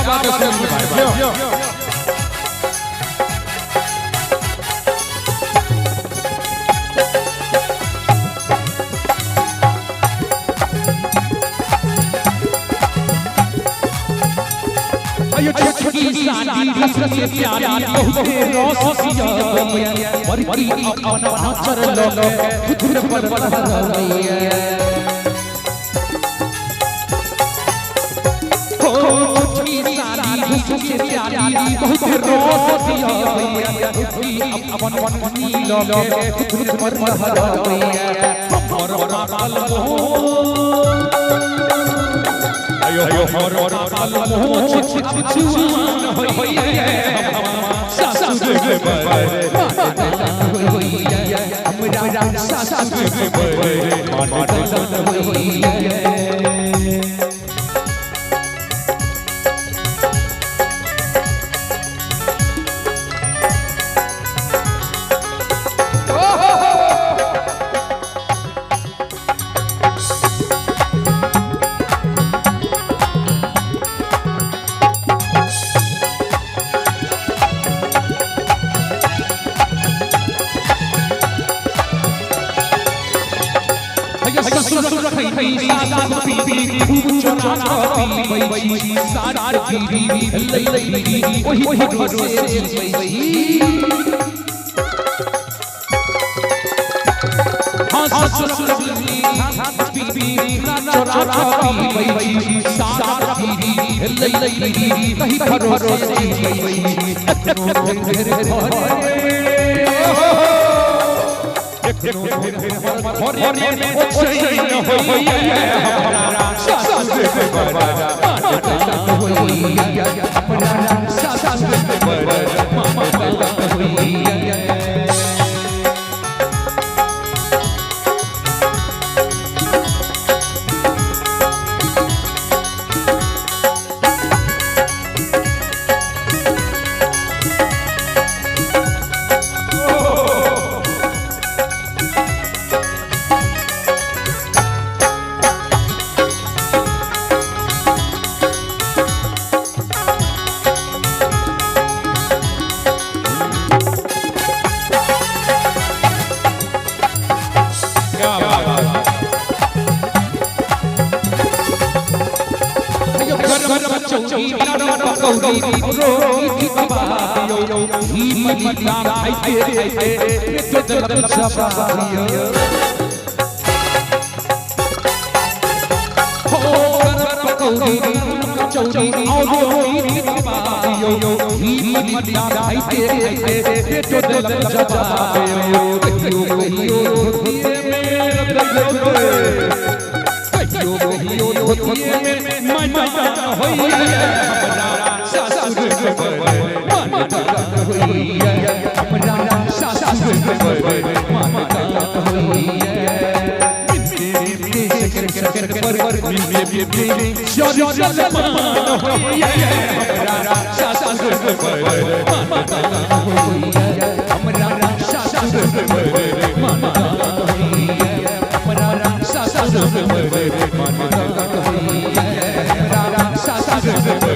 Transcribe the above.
बात है भाई ये छोटी साली हसरत से प्यारी बहुत रोसिया बरकी अपना नाचर लोगे खुद पर बहरैया हो छोटी साली हसरत से प्यारी बहुत रोसिया अपना लोगे खुद पर बहरैया और पागल हो ayo hor almo chuan hoye sasu de bare hoye हमरा sasu de bare मान होye Sa sa